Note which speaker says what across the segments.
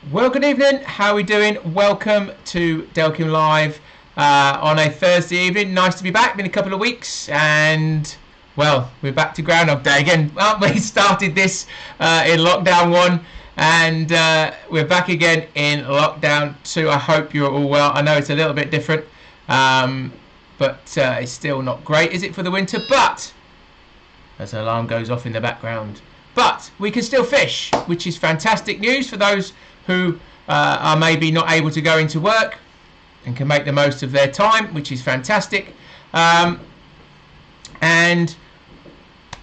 Speaker 1: Well, good evening. How are we doing? Welcome to Delkim Live on a Thursday evening. Nice to be back. Been a couple of weeks, and well, we're back to Groundhog Day again, aren't we? Started this in lockdown 1, and we're back again in lockdown 2. I hope you're all well. I know it's a little bit different, but it's still not great, is it, for the winter? But as an alarm goes off in the background. But we can still fish, which is fantastic news for those who are maybe not able to go into work and can make the most of their time, which is fantastic. And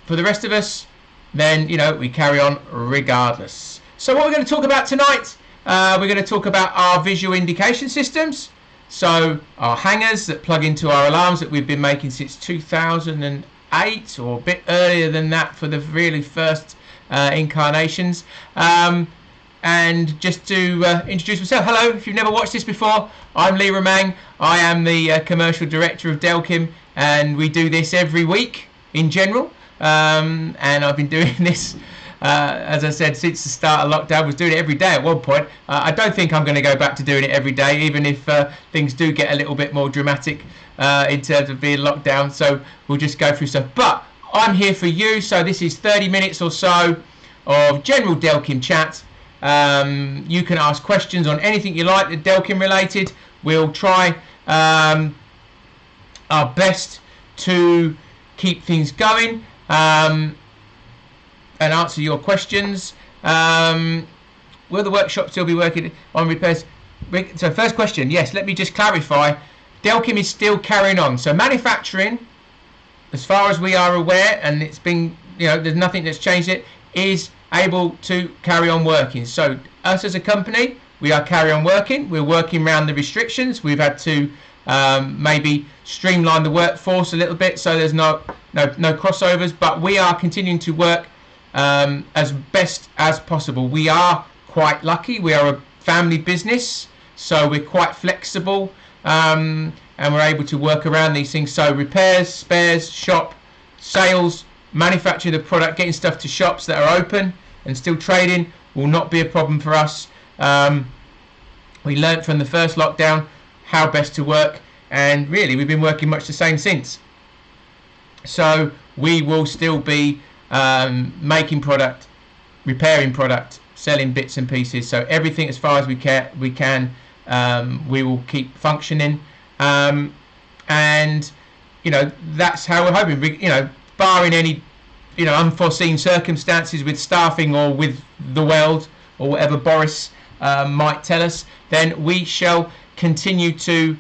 Speaker 1: for the rest of us, then, we carry on regardless. So what we're going to talk about tonight, we're going to talk about our visual indication systems. So our hangers that plug into our alarms that we've been making since 2008 or a bit earlier than that for the really first incarnations. And just to introduce myself, hello, if you've never watched this before, I'm Lee Romang. I am the commercial director of Delkim, and we do this every week in general. And I've been doing this, as I said, since the start of lockdown. I was doing it every day at one point. I don't think I'm going to go back to doing it every day, even if things do get a little bit more dramatic in terms of being locked down. So we'll just go through stuff. But I'm here for you, so this is 30 minutes or so of general Delkim chat. You can ask questions on anything you like that Delkim related. We'll try our best to keep things going and answer your questions. Will the workshop still be working on repairs? So first question, yes, let me just clarify. Delkim is still carrying on. So manufacturing, as far as we are aware, and it's been, there's nothing that's changed it, is able to carry on working. So us as a company, we are carry on working. We're working around the restrictions. We've had to maybe streamline the workforce a little bit so there's no crossovers, but we are continuing to work as best as possible. We are quite lucky. We are a family business, so we're quite flexible, and we're able to work around these things. So repairs, spares, shop, sales, manufacture the product, getting stuff to shops that are open and still trading will not be a problem for us. We learnt from the first lockdown how best to work, and really we've been working much the same since. So we will still be making product, repairing product, selling bits and pieces. So everything as far as we can, we will keep functioning, and that's how we're hoping. Barring any, unforeseen circumstances with staffing or with the world or whatever Boris might tell us, then we shall continue to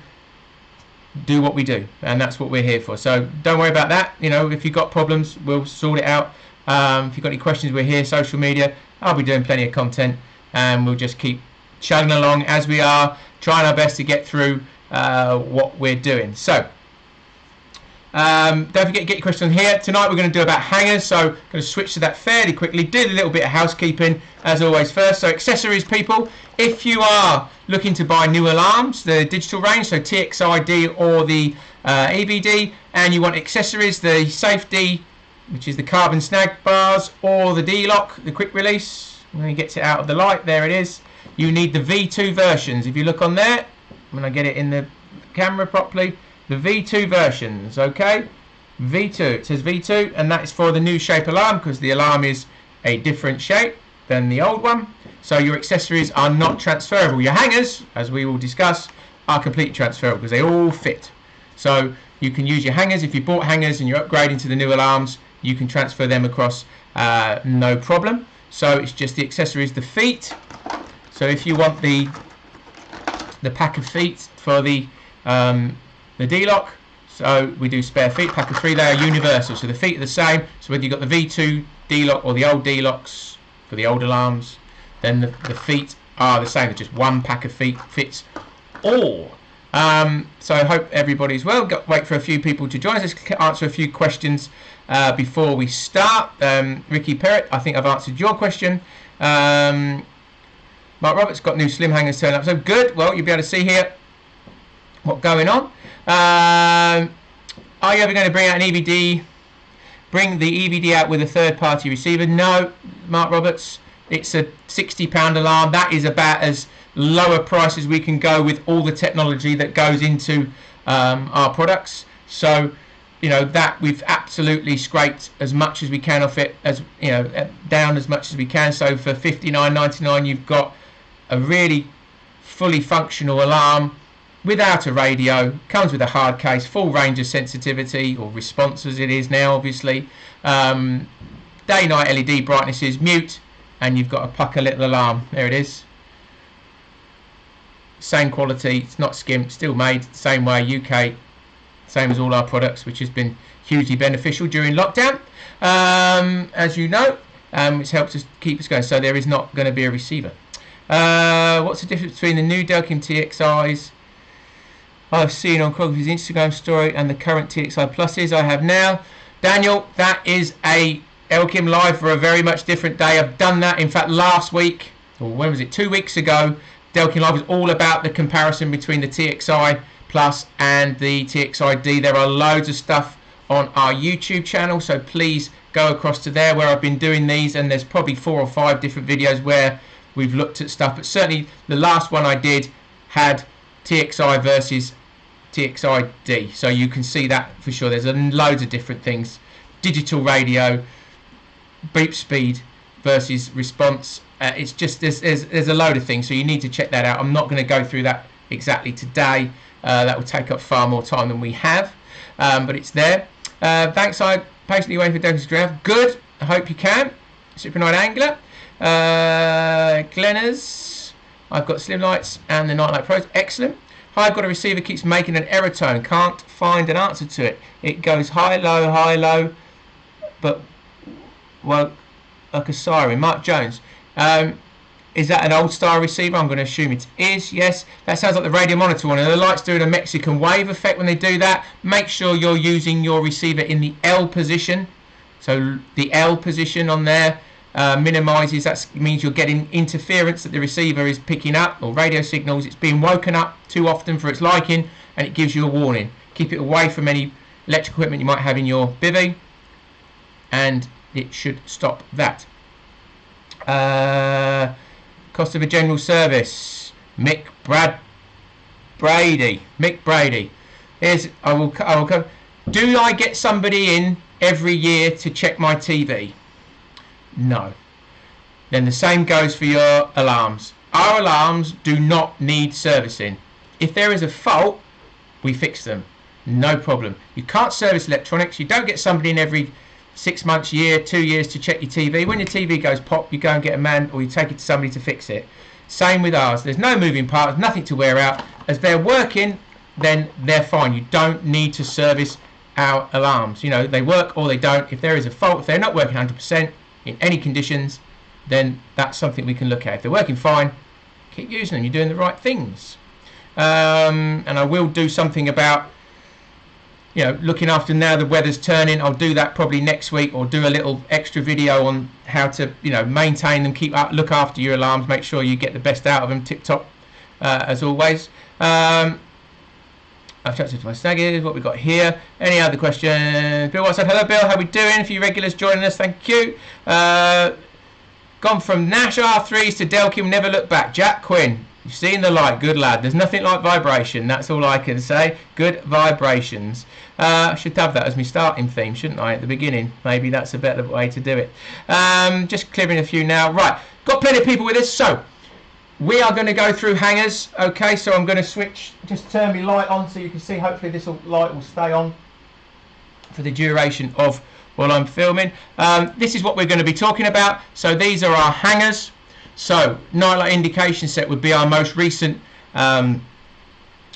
Speaker 1: do what we do, and that's what we're here for. So don't worry about that. If you've got problems, we'll sort it out. If you've got any questions, we're here. Social media, I'll be doing plenty of content, and we'll just keep chugging along as we are, trying our best to get through what we're doing. So don't forget to get your question here. Tonight we're going to do about hangers, so I'm going to switch to that fairly quickly. Do a little bit of housekeeping as always first. So accessories, people, if you are looking to buy new alarms, the digital range, so TXID or the EBD, and you want accessories, the safety, which is the carbon snag bars, or the d-lok, the quick release, when he gets it out of the light, there it is. You need the V2 versions. If you look on there, when I get it in the camera properly, the V2 versions, okay? V2, it says V2, and that is for the new shape alarm, because the alarm is a different shape than the old one. So your accessories are not transferable. Your hangers, as we will discuss, are completely transferable because they all fit. So you can use your hangers. If you bought hangers and you're upgrading to the new alarms, you can transfer them across no problem. So it's just the accessories, the feet. So if you want the pack of feet for the d-lok, so we do spare feet, pack of 3, they are universal, so the feet are the same. So whether you've got the V2 d-lok or the old d-loks for the old alarms, then the feet are the same. It's just one pack of feet fits all. So I hope everybody's well. Wait for a few people to join us. Let's answer a few questions before we start. Ricky Perrett, I think I've answered your question. Mark Roberts got new slim hangers turned up, so good. Well, you'll be able to see here what's going on. Are you ever going to bring out an EBD? Bring the EBD out with a third-party receiver? No, Mark Roberts. It's a £60 alarm. That is about as lower price as we can go with all the technology that goes into our products. So, you know, that we've absolutely scraped as much as we can off it, as you know, down as much as we can. So for £59.99 you've got a really fully functional alarm without a radio, comes with a hard case, full range of sensitivity or response as it is now, obviously, day night LED brightnesses, mute, and you've got a pucker little alarm. There it is, same quality, it's not skimped, still made the same way, UK, same as all our products, which has been hugely beneficial during lockdown, as you know. It's helped us keep us going. So there is not going to be a receiver. What's the difference between the new Delkim TXIs I've seen on Crosby's Instagram story and the current TXI Pluses I have now? Daniel, that is a Delkim live for a very much different day. I've done that, in fact, last week, or when was it, 2 weeks ago. Delkim live was all about the comparison between the TXI Plus and the TXID. There are loads of stuff on our YouTube channel, so please go across to there where I've been doing these, and there's probably 4 or 5 different videos where we've looked at stuff, but certainly the last one I did had TXI versus TXID, so you can see that for sure. There's loads of different things: digital radio, beep speed versus response. It's just there's a load of things, so you need to check that out. I'm not going to go through that exactly today. That will take up far more time than we have, but it's there. Thanks, I patiently waiting for Delkim's draft. Good, I hope you can. Super Night Angler. Glenners, I've got Slim Lights and the Nightlight Pros. Excellent. Hi, I've got a receiver keeps making an error tone. Can't find an answer to it. It goes high, low, but well, like a siren. Mark Jones. Is that an old style receiver? I'm going to assume it is. Yes, that sounds like the radio monitor one. And the light's doing a Mexican wave effect when they do that. Make sure you're using your receiver in the L position. So the L position on there minimises. That means you're getting interference that the receiver is picking up, or radio signals. It's being woken up too often for its liking, and it gives you a warning. Keep it away from any electrical equipment you might have in your bivvy, and it should stop that. Cost of a general service. Mick Brady. Here's I will come. Do I get somebody in every year to check my TV? No. Then the same goes for your alarms. Our alarms do not need servicing. If there is a fault, we fix them. No problem. You can't service electronics. You don't get somebody in every 6 months, year, 2 years to check your TV. When your TV goes pop, you go and get a man, or you take it to somebody to fix it. Same with ours. There's no moving parts, nothing to wear out. As they're working, then they're fine. You don't need to service our alarms. You know, they work or they don't. If there is a fault, if they're not working 100% in any conditions, then that's something we can look at. If they're working fine, keep using them. You're doing the right things. And I will do something about, you know, looking after now the weather's turning. I'll do that probably next week, or do a little extra video on how to, you know, maintain them, look after your alarms, make sure you get the best out of them, tip top, as always. I've chatted to my snaggies. What we got here? Any other questions? Bill Watson, hello Bill, how we doing? For you regulars joining us, thank you. Gone from Nash R3s to Delkim, never look back. Jack Quinn, you've seen the light, good lad. There's nothing like vibration, that's all I can say. Good vibrations. I should have that as my starting theme, shouldn't I, at the beginning? Maybe that's a better way to do it. Just clearing a few now. Right, got plenty of people with us, so we are going to go through hangers. Okay, so I'm going to switch, just turn my light on so you can see. Hopefully this light will stay on for the duration of while I'm filming. This is what we're going to be talking about. So these are our hangers. So Nightlight indication set would be our most recent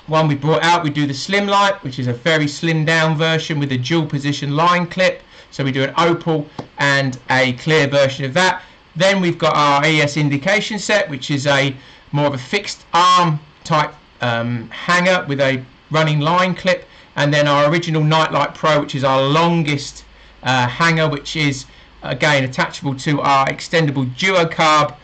Speaker 1: one we brought out. We do the slim light, which is a very slimmed down version with a dual position line clip. So we do an opal and a clear version of that. Then we've got our ES indication set, which is a more of a fixed arm type hanger with a running line clip. And then our original Nightlight Pro, which is our longest hanger, which is again attachable to our extendable duo carb.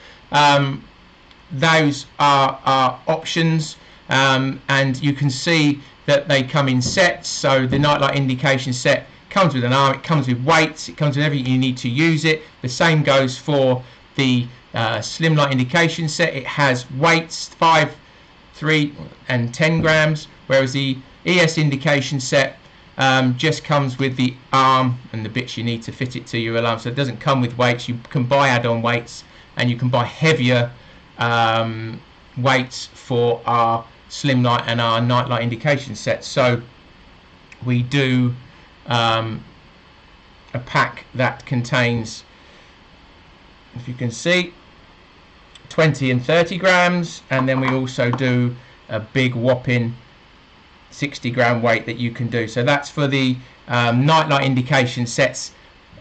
Speaker 1: Those are our options, and you can see that they come in sets. So the Nightlight indication set comes with an arm, it comes with weights, it comes with everything you need to use it. The same goes for the slim light indication set, it has weights 5, 3 and 10 grams, whereas the ES indication set just comes with the arm and the bits you need to fit it to your alarm, so it doesn't come with weights. You can buy add-on weights, and you can buy heavier weights for our slim light and our nightlight indication set. So we do a pack that contains, if you can see, 20 and 30 grams, and then we also do a big whopping 60-gram weight that you can do. So that's for the nightlight indication sets,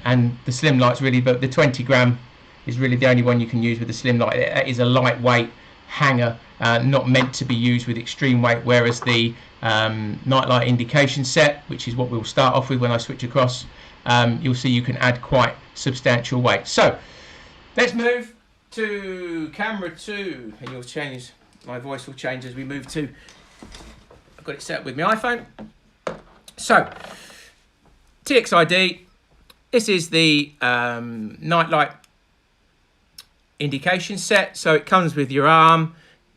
Speaker 1: and the slim light's really, but the 20-gram is really the only one you can use with the slim light. It is a lightweight hanger, not meant to be used with extreme weight, whereas the nightlight indication set, which is what we'll start off with when I switch across, you'll see you can add quite substantial weight. So let's move to camera 2, and you'll change, my voice will change as we move to, I've got it set up with my iPhone. So TXID, this is the nightlight indication set. So it comes with your arm,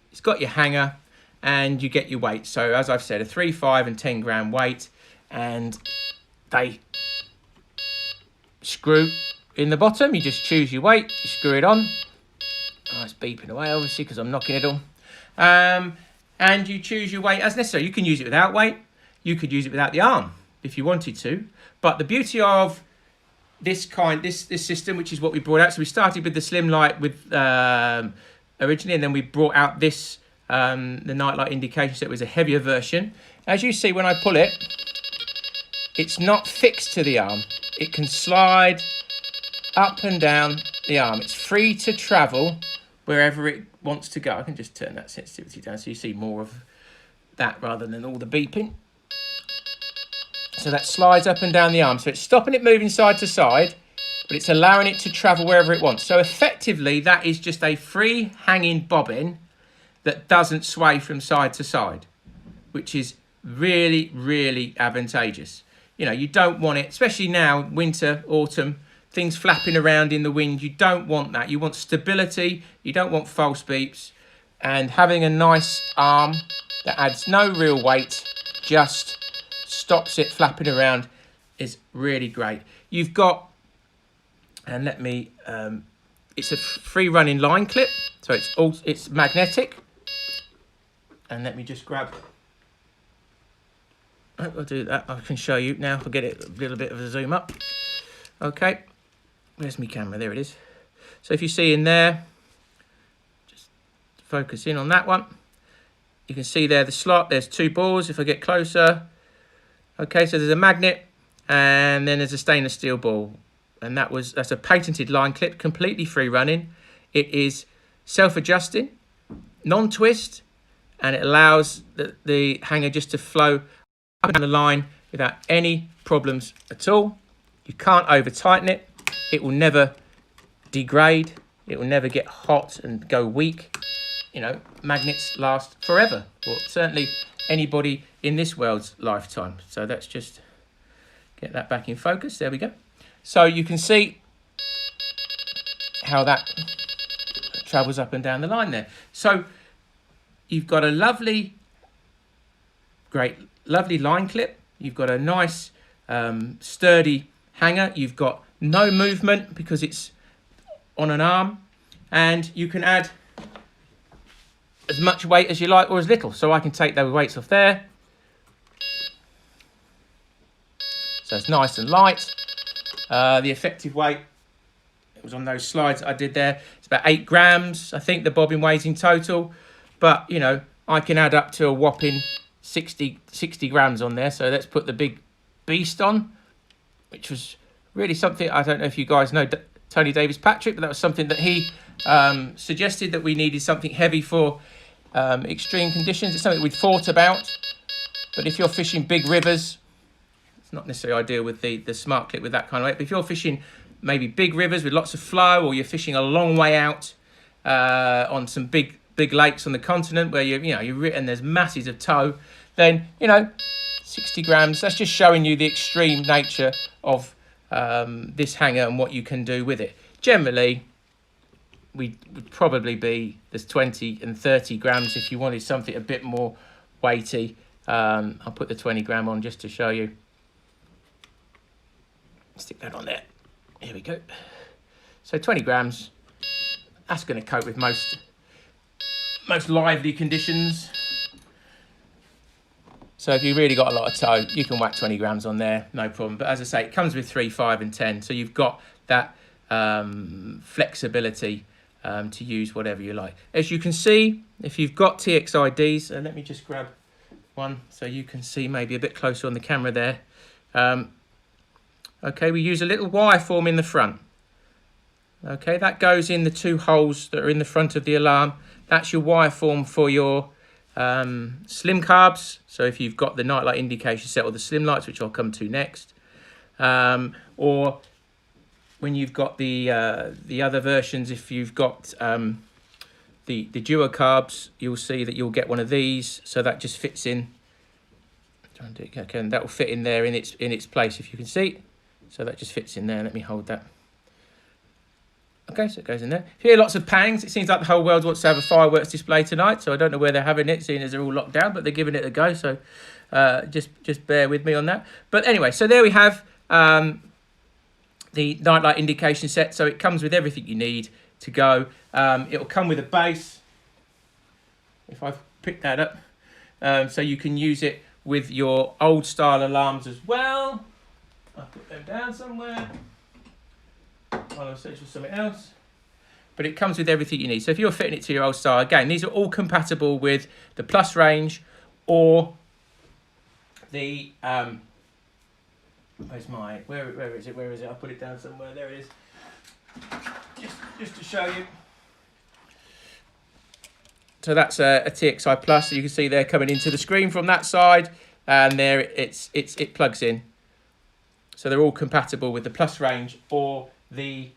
Speaker 1: it's got your hanger, and you get your weight. So as I've said, a 3, 5 and 10 gram weight, and they screw in the bottom. You just choose your weight, you screw it on. Oh, it's beeping away obviously because I'm knocking it on. And you choose your weight as necessary. You can use it without weight, you could use it without the arm if you wanted to. But the beauty of this system, which is what we brought out, so we started with the slim light with originally, and then we brought out this the nightlight indication set was a heavier version. As you see, when I pull it, it's not fixed to the arm. It can slide up and down the arm. It's free to travel wherever it wants to go. I can just turn that sensitivity down so you see more of that rather than all the beeping. So that slides up and down the arm. So it's stopping it moving side to side, but it's allowing it to travel wherever it wants. So effectively, that is just a free hanging bobbin that doesn't sway from side to side, which is really, really advantageous. You know, you don't want it, especially now, winter, autumn, things flapping around in the wind. You don't want that. You want stability. You don't want false beeps. And having a nice arm that adds no real weight, just stops it flapping around, is really great. You've got, and let me, it's a free running line clip, so it's magnetic. And let me just grab, I'll do that. I can show you now. I'll get it a little bit of a zoom up. Okay, where's my camera? There it is. So if you see in there, just focus in on that one. You can see there the slot. There's 2 balls. If I get closer, okay. So there's a magnet, and then there's a stainless steel ball, and that's a patented line clip, completely free running. It is self-adjusting, non-twist, and it allows the hanger just to flow up and down the line without any problems at all. You can't over tighten it. It will never degrade. It will never get hot and go weak. You know, magnets last forever, or certainly anybody in this world's lifetime. So let's just get that back in focus. There we go. So you can see how that travels up and down the line there. So you've got a lovely line clip. You've got a nice sturdy hanger. You've got no movement because it's on an arm, and you can add as much weight as you like or as little. So I can take those weights off there. So it's nice and light. The effective weight, it was on those slides that I did there. It's about 8 grams, I think the bobbin weighs in total. But, you know, I can add up to a whopping 60 grams on there. So let's put the big beast on, which was really something, I don't know if you guys know Tony Davis Patrick, but that was something that he suggested, that we needed something heavy for extreme conditions. It's something we'd thought about, but if you're fishing big rivers, it's not necessarily ideal with the smart clip with that kind of weight. But if you're fishing maybe big rivers with lots of flow, or you're fishing a long way out on some big lakes on the continent where and there's masses of tow, then 60 grams. That's just showing you the extreme nature of this hanger and what you can do with it. Generally, would probably be, there's 20 and 30 grams if you wanted something a bit more weighty. I'll put the 20 gram on just to show you. Stick that on there. Here we go. So 20 grams, that's going to cope with most lively conditions. So if you've really got a lot of tow, you can whack 20 grams on there, no problem. But as I say, it comes with 3, 5 and 10. So you've got that flexibility to use whatever you like. As you can see, if you've got TXIDs, let me just grab one so you can see maybe a bit closer on the camera there. Okay, we use a little wire form in the front. Okay, that goes in the 2 holes that are in the front of the alarm. That's your wire form for your slim carbs. So if you've got the nightlight indication set or the slim lights, which I'll come to next, or when you've got the other versions, if you've got the duo carbs, you'll see that you'll get one of these. So that just fits in. Try and do it again. That will fit in there in its place, if you can see. So that just fits in there. Let me hold that. Okay, so it goes in there. If you hear lots of pangs, it seems like the whole world wants to have a fireworks display tonight. So I don't know where they're having it, seeing as they're all locked down, but they're giving it a go. So just bear with me on that. But anyway, so there we have the nightlight indication set. So it comes with everything you need to go. It'll come with a base. If I pick that up, so you can use it with your old style alarms as well. I'll put them down somewhere while I'm searching for something else. But it comes with everything you need. So if you're fitting it to your old style, again, these are all compatible with the plus range or the where is it? I'll put it down somewhere. There it is. Just to show you. So that's a TXI Plus. So you can see they're coming into the screen from that side, and there it plugs in. So they're all compatible with the plus range or the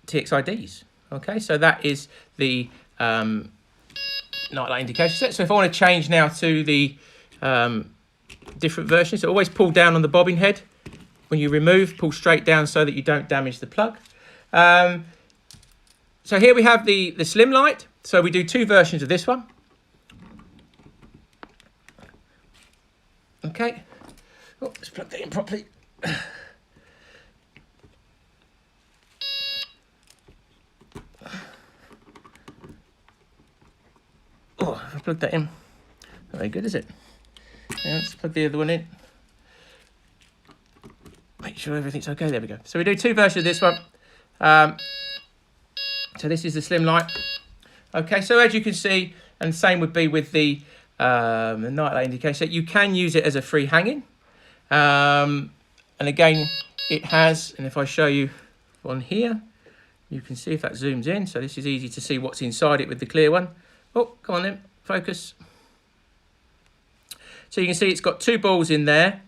Speaker 1: TXIDs. Okay, so that is the nightlight indication set. So if I want to change now to the different versions, so always pull down on the bobbin head. When you remove, pull straight down so that you don't damage the plug. So here we have the slim light. So we do 2 versions of this one. Okay. Oh, let's plug that in properly. Oh, I plugged that in. Not very good, is it? Yeah, let's plug the other one in. Make sure everything's okay. There we go. So we do 2 versions of this one. So this is the slim light. Okay, so as you can see, and the same would be with the nightlight indication, you can use it as a free hanging. And again, it has, and if I show you on here, you can see if that zooms in. So this is easy to see what's inside it with the clear one. Oh, come on then, focus. So you can see it's got 2 balls in there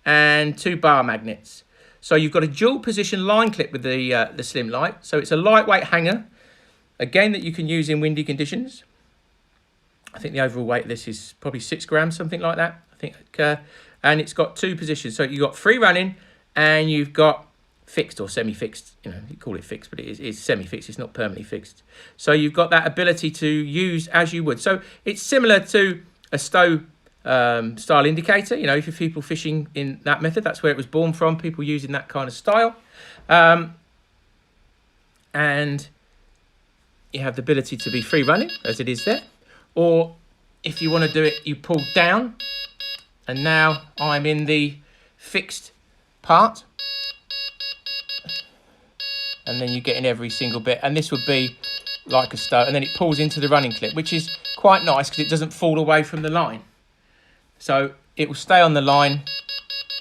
Speaker 1: and 2 bar magnets. So you've got a dual position line clip with the slim light. So it's a lightweight hanger, again, that you can use in windy conditions. I think the overall weight of this is probably 6 grams, something like that. I think, and it's got 2 positions. So you've got free running and you've got fixed or semi-fixed. You know, you call it fixed, but it is semi-fixed. It's not permanently fixed. So you've got that ability to use as you would. So it's similar to a stow style indicator. You know, if you're people fishing in that method, that's where it was born from, people using that kind of style. And you have the ability to be free running as it is there. Or if you want to do it, you pull down, and now I'm in the fixed part. And then you get in every single bit. And this would be like a stow. And then it pulls into the running clip, which is quite nice because it doesn't fall away from the line. So it will stay on the line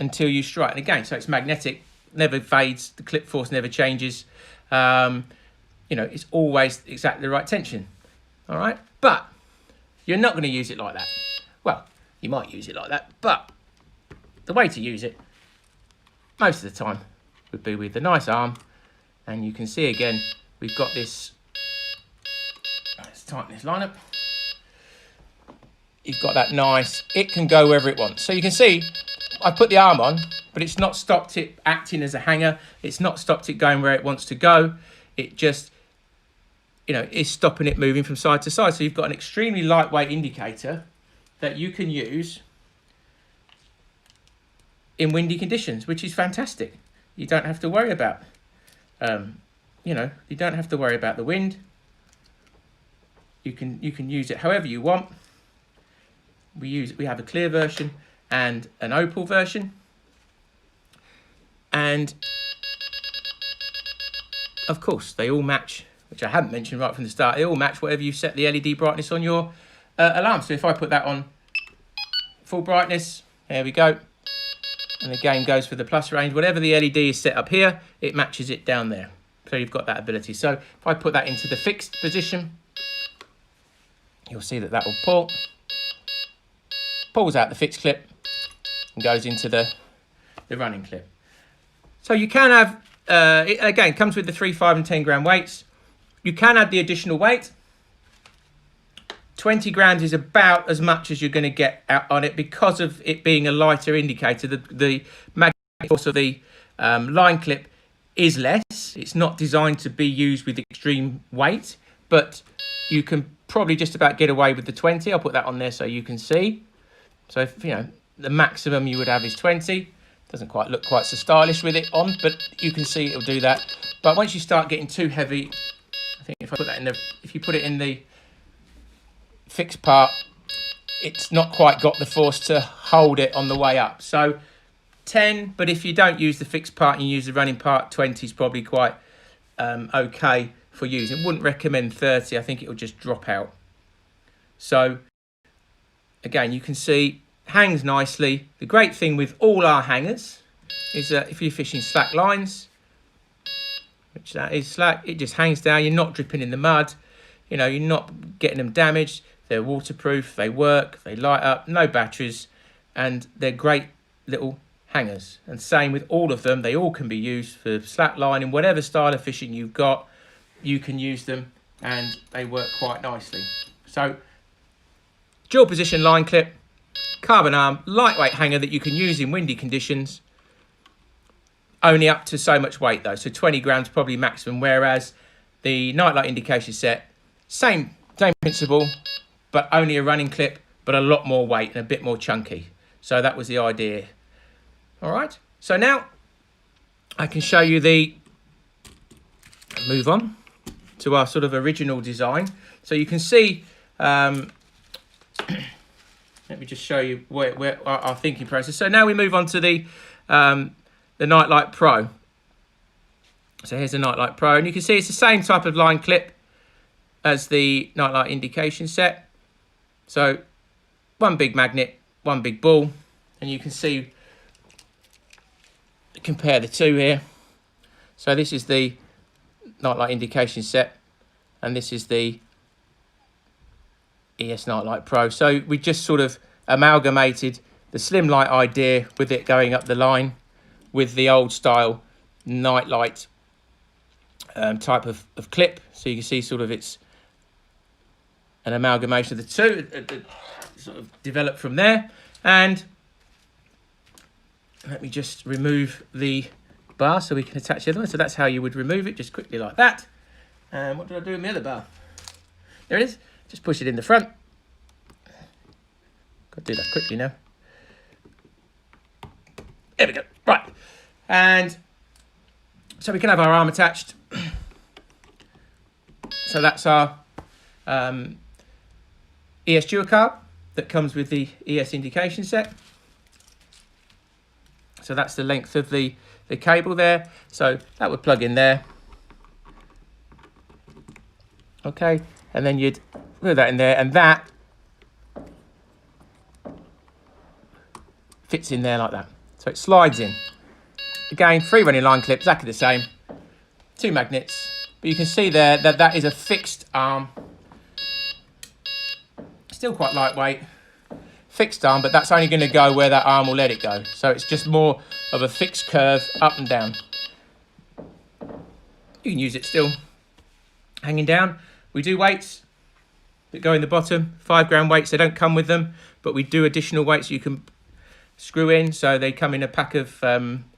Speaker 1: until you strike. And again, so it's magnetic, never fades. The clip force never changes. You know, it's always exactly the right tension. All right. But you're not going to use it like that. Well, you might use it like that, but the way to use it most of the time would be with a nice arm. And you can see again, we've got this, let's tighten this line up. You've got that nice, it can go wherever it wants. So you can see, I put the arm on, but it's not stopped it acting as a hanger. It's not stopped it going where it wants to go. It just, you know, is stopping it moving from side to side. So you've got an extremely lightweight indicator that you can use in windy conditions, which is fantastic. You don't have to worry about, you know, you don't have to worry about the wind. You can use it however you want. We have a clear version and an opal version, and of course they all match, which I hadn't mentioned right from the start. They all match whatever you set the LED brightness on your alarm. So if I put that on full brightness, there we go, and the game goes for the plus range. Whatever the LED is set up here, it matches it down there. So you've got that ability. So if I put that into the fixed position, you'll see that that will pull, pulls out the fixed clip and goes into the running clip. So you can have, it again comes with the 3, 5 and 10 gram weights. You can add the additional weight. 20 grams is about as much as you're going to get out on it because of it being a lighter indicator. The magnetic force of the line clip is less. It's not designed to be used with extreme weight, but you can probably just about get away with the 20. I'll put that on there so you can see. So if, you know, the maximum you would have is 20. Doesn't quite look quite so stylish with it on, but you can see it'll do that. But once you start getting too heavy, I think if I put that in the, if you put it in the fixed part, it's not quite got the force to hold it on the way up. So 10, but if you don't use the fixed part and you use the running part, 20 is probably quite okay for using. Wouldn't recommend 30. I think it will just drop out. So again, you can see hangs nicely. The great thing with all our hangers is that if you're fishing slack lines, which that is slack, it just hangs down. You're not dripping in the mud. You know, you're not getting them damaged. They're waterproof, they work, they light up, no batteries, and they're great little hangers. And same with all of them, they all can be used for slack line and whatever style of fishing you've got, you can use them and they work quite nicely. So, dual position line clip, carbon arm, lightweight hanger that you can use in windy conditions, only up to so much weight though, so 20 grams probably maximum, whereas the Nightlight indication set, same principle, but only a running clip, but a lot more weight and a bit more chunky. So that was the idea. All right, so now I can show you move on to our sort of original design. So you can see, let me just show you where our thinking process. So now we move on to the Nightlight Pro. So here's the Nightlight Pro, and you can see it's the same type of line clip as the Nightlight indication set. So one big magnet, one big ball, and you can see, compare the two here. So this is the Nightlight indication set, and this is the ES Nightlight Pro. So we just sort of amalgamated the slim light idea with it going up the line with the old style Nightlight type of clip. So you can see sort of it's an amalgamation of the two, sort of developed from there. And let me just remove the bar so we can attach the other one. So that's how you would remove it, just quickly like that. And what did I do with my other bar? There it is. Just push it in the front. Got to do that quickly now. There we go. Right. And so we can have our arm attached. So that's our ES Dual Carp that comes with the ES indication set. So that's the length of the cable there. So that would plug in there. Okay, and then you'd put that in there, and that fits in there like that. So it slides in. Again, 3 running line clip, exactly the same. 2 magnets, but you can see there that that is a fixed arm. Still quite lightweight. Fixed arm, but that's only going to go where that arm will let it go. So it's just more of a fixed curve up and down. You can use it still hanging down. We do weights that go in the bottom, 5 gram weights. They don't come with them, but we do additional weights you can screw in. So they come in a pack of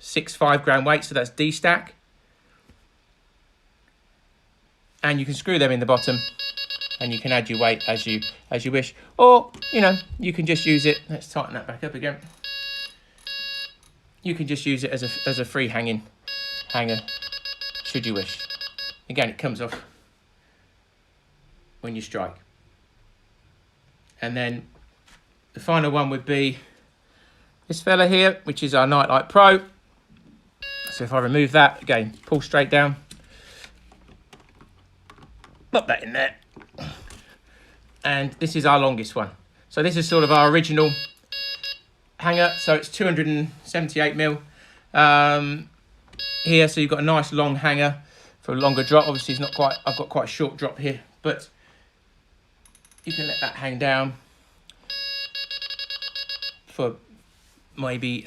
Speaker 1: 6 5-gram weights, so that's D-stack. And you can screw them in the bottom, and you can add your weight as you wish. Or, you know, you can just use it. Let's tighten that back up again. You can just use it as a free hanging hanger, should you wish. Again, it comes off when you strike. And then the final one would be this fella here, which is our Nightlight Pro. So if I remove that, again, pull straight down. Pop that in there. And this is our longest one. So this is sort of our original hanger. So it's 278 mil here. So you've got a nice long hanger for a longer drop. Obviously, it's not quite, I've got quite a short drop here, but you can let that hang down for maybe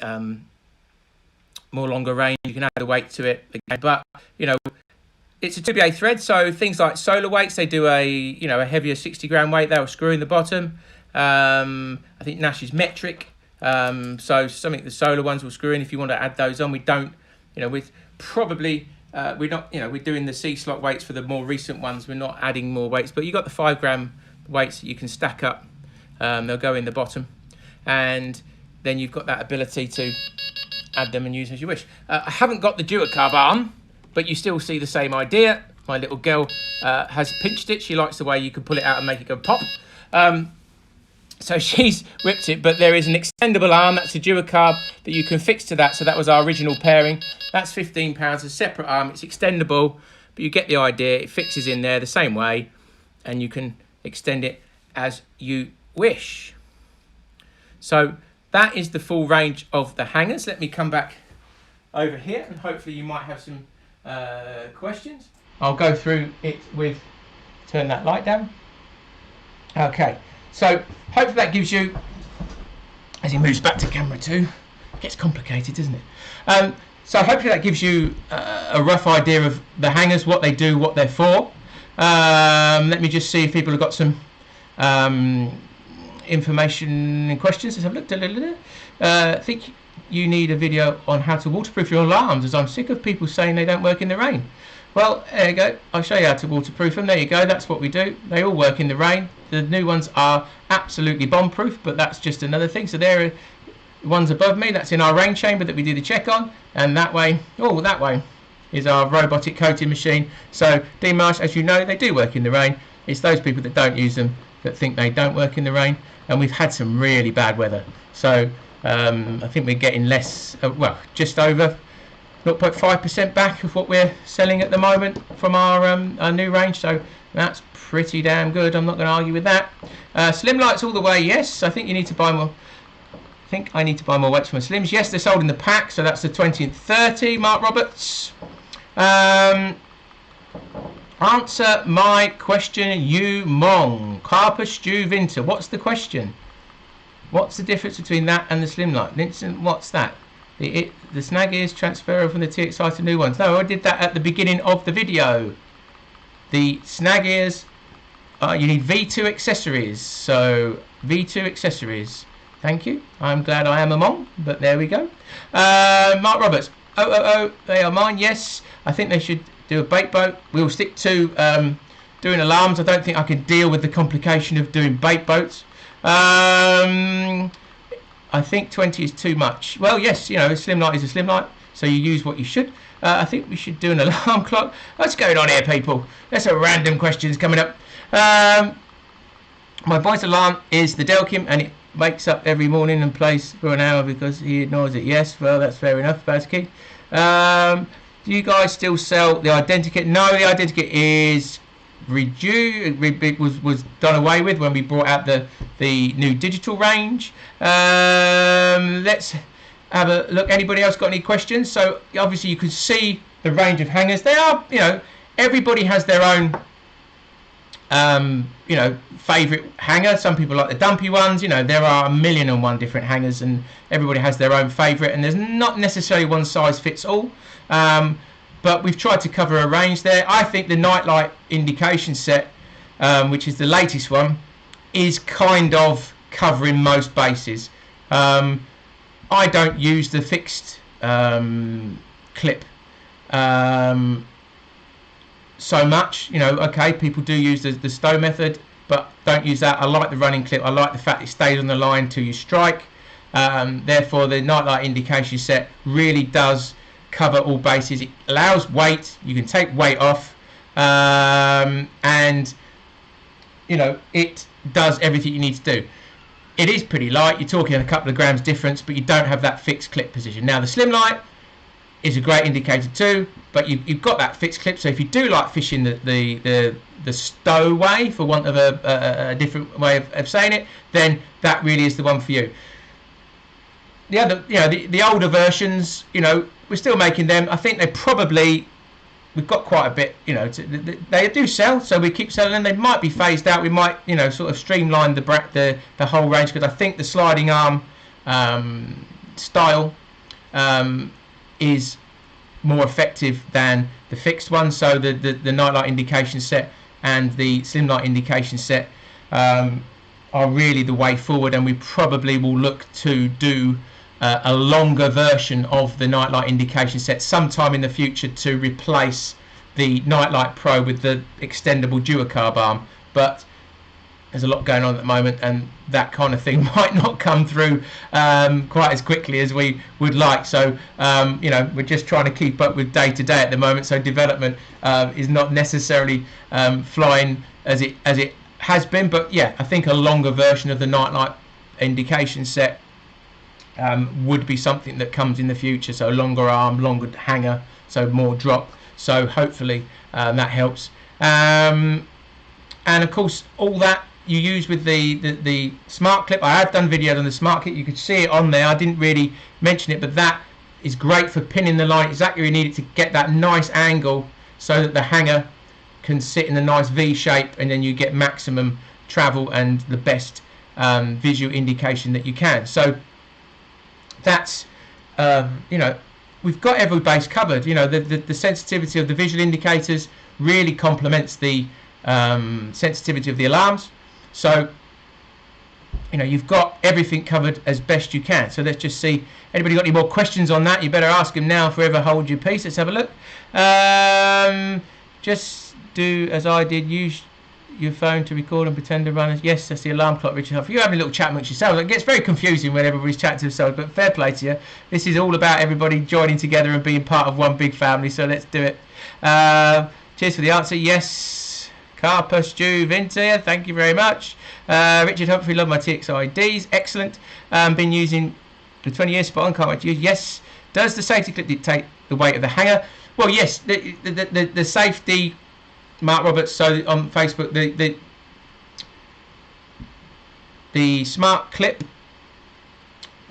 Speaker 1: more longer range. You can add the weight to it again, but you know, it's a 2BA thread, so things like solar weights, they do a heavier 60-gram weight. They'll screw in the bottom. I think Nash is metric, so something the solar ones will screw in if you want to add those on. We don't, with probably we're not, we're doing the C-slot weights for the more recent ones. We're not adding more weights, but you got the 5-gram weights that you can stack up. They'll go in the bottom, and then you've got that ability to add them and use as you wish. I haven't got the duocarb arm, but you still see the same idea. My little girl has pinched it. She likes the way you can pull it out and make it go pop. So she's whipped it, but there is an extendable arm. That's a duocarb that you can fix to that. So that was our original pairing. That's £15, a separate arm. It's extendable, but you get the idea. It fixes in there the same way, and you can extend it as you wish. So that is the full range of the hangers. Let me come back over here, and hopefully you might have some questions. I'll go through it with, turn that light down. Okay, so hopefully that gives you, as he moves back to camera 2, it gets complicated, doesn't it? So hopefully that gives you a rough idea of the hangers, what they do, what they're for. Let me just see if people have got some information and questions. Let's have a look. I think you need a video on how to waterproof your alarms, as I'm sick of people saying they don't work in the rain. Well, there you go. I'll show you how to waterproof them. There you go. That's what we do. They all work in the rain. The new ones are absolutely bomb-proof, but that's just another thing. So there are ones above me. That's in our rain chamber that we do the check on. And that way, that way is our robotic coating machine. So D-Marsh, as you know, they do work in the rain. It's those people that don't use them that think they don't work in the rain. And we've had some really bad weather. So I think we're getting less, just over 0.5% back of what we're selling at the moment from our new range. So that's pretty damn good. I'm not going to argue with that. Slim lights all the way. Yes, I think you need to buy more. I think I need to buy more weights for my slims. Yes, they're sold in the pack. So that's the 20 and 30. Mark Roberts. Answer my question, you mong. Carp Stew Vinter. What's the question? What's the difference between that and the slim light? Vincent, what's that? The snag ears transfer from the TXI to new ones. No, I did that at the beginning of the video. The snag ears, you need V2 accessories. So V2 accessories. Thank you. I'm glad I am a mong, but there we go. Mark Roberts. They are mine. Yes, I think they should do a bait boat. We'll stick to doing alarms. I don't think I can deal with the complication of doing bait boats. I think 20 is too much. Well, yes, a slim light is a slim light, so you use what you should. I think we should do an alarm clock. What's going on here, people? There's some random questions coming up. My boy's alarm is the Delkim, and it wakes up every morning and plays for an hour because he ignores it. Yes, well, that's fair enough, Bazkey. Do you guys still sell the Identikit? No, the Identikit is was done away with when we brought out the new digital range. Let's have a look. Anybody else got any questions? So obviously you can see the range of hangers. They are, everybody has their own favorite hanger. Some people like the dumpy ones. There are 1,000,001 different hangers, and everybody has their own favorite, and there's not necessarily one size fits all. But we've tried to cover a range there. I think the Nightlight indication set, which is the latest one, is kind of covering most bases. I I don't use the fixed clip so much. You know, okay, people do use the stow method, but don't use that. I like the running clip. I like the fact it stays on the line till you strike. Therefore, the Nightlight indication set really does cover all bases. It allows weight. You can take weight off, and you know, it does everything you need to do. It is pretty light. You're talking a couple of grams difference, but you don't have that fixed clip position. Now, the slim light is a great indicator too, but you've got that fixed clip. So if you do like fishing the stow way, for want of a different way of saying it, then that really is the one for you. The other, you know, the older versions, you know, we're still making them. I think we've got quite a bit, you know, they do sell, so we keep selling them. They might be phased out. We might, you know, sort of streamline the whole range, because I think the sliding arm style is more effective than the fixed one. So the Nightlight indication set and the slim light indication set are really the way forward, and we probably will look to do a longer version of the Nightlight indication set sometime in the future to replace the Nightlight Pro with the extendable duocarb arm. But there's a lot going on at the moment, and that kind of thing might not come through quite as quickly as we would like. So you know, we're just trying to keep up with day to day at the moment. So development is not necessarily flying as it has been. But yeah, I think a longer version of the Nightlight indication set would be something that comes in the future. So longer arm, longer hanger, so more drop. So hopefully that helps. And of course, all that you use with the smart clip. I have done videos on the smart clip. You could see it on there. I didn't really mention it, but that is great for pinning the line exactly where you need it to get that nice angle, so that the hanger can sit in a nice V shape, and then you get maximum travel and the best visual indication that you can. So that's you know, we've got every base covered. You know, the sensitivity of the visual indicators really complements the sensitivity of the alarms. So you know, you've got everything covered as best you can. So let's just see, anybody got any more questions on that? You better ask them now, forever hold your peace. Let's have a look. Just do as I did, use your phone to record and pretend to run. Yes, that's the alarm clock, Richard Huff. You're having a little chat amongst yourselves. It gets very confusing when everybody's chatting to themselves, but fair play to you. This is all about everybody joining together and being part of one big family, so let's do it. Cheers for the answer. Yes, Carp Specialist Angling, thank you very much. Richard Humphrey, love my TXIDs, excellent. Been using for 20 years, spot on, can't wait to use. Yes. Does the safety clip dictate the weight of the hanger? Well, yes, the safety, Mark Roberts, so on Facebook, the smart clip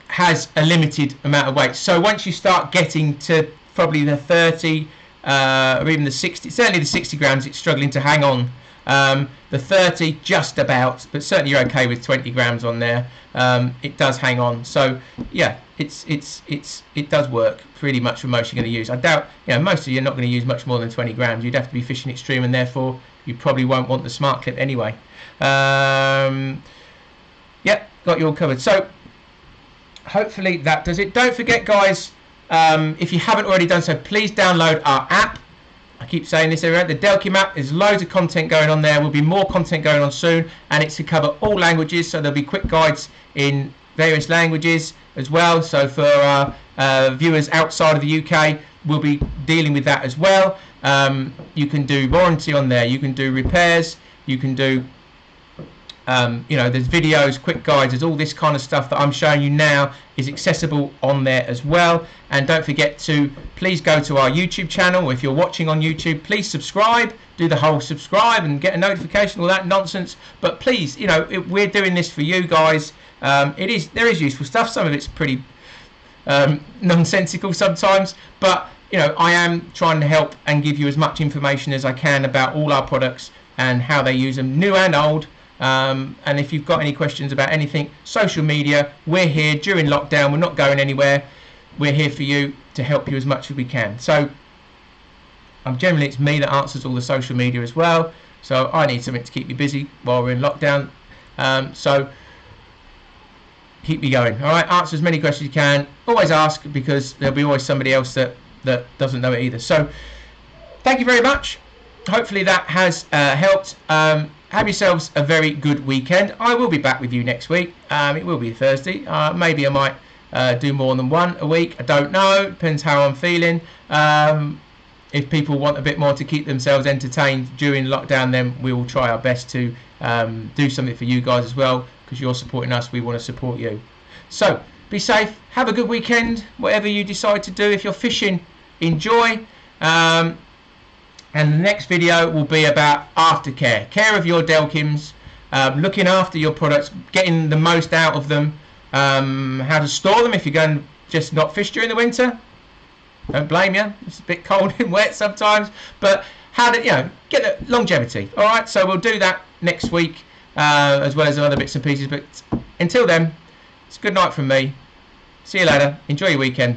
Speaker 1: has a limited amount of weight. So once you start getting to probably the 30 or even the 60, certainly the 60 grams, it's struggling to hang on. The 30 just about, but certainly you're okay with 20 grams on there. It does hang on. So yeah, it does work pretty much for most you're going to use. I doubt, you know, most of you are not going to use much more than 20 grams. You'd have to be fishing extreme, and therefore you probably won't want the smart clip anyway. Yep, got you all covered. So hopefully that does it. Don't forget, guys, if you haven't already done so, please download our app. I keep saying this everywhere. The Delkim app, there's loads of content going on there. Will be more content going on soon, and it's to cover all languages. So there'll be quick guides in various languages as well. So for our viewers outside of the UK, we'll be dealing with that as well. You can do warranty on there. You can do repairs. You can do you know, there's videos, quick guides, there's all this kind of stuff that I'm showing you now is accessible on there as well. And don't forget to please go to our YouTube channel. If you're watching on YouTube, please subscribe, do the whole subscribe and get a notification, all that nonsense. But please, you know, we're doing this for you guys. There is useful stuff. Some of it's pretty nonsensical sometimes, but you know, I am trying to help and give you as much information as I can about all our products and how they use them, new and old. And if you've got any questions about anything, social media, we're here during lockdown. We're not going anywhere. We're here for you to help you as much as we can. So generally it's me that answers all the social media as well. So I need something to keep me busy while we're in lockdown. So keep me going. All right, answer as many questions as you can. Always ask, because there'll be always somebody else that doesn't know it either. So thank you very much. Hopefully that has helped. Have yourselves a very good weekend. I will be back with you next week. It will be Thursday. Maybe I might do more than one a week. I don't know. Depends how I'm feeling. If people want a bit more to keep themselves entertained during lockdown, then we will try our best to do something for you guys as well, because you're supporting us. We want to support you. So be safe. Have a good weekend, whatever you decide to do. If you're fishing, enjoy. And the next video will be about aftercare, care of your Delkims, looking after your products, getting the most out of them, how to store them if you're going to just not fish during the winter. Don't blame you. It's a bit cold and wet sometimes, but how to, get the longevity. All right, so we'll do that next week, as well as other bits and pieces. But until then, it's good night from me. See you later. Enjoy your weekend.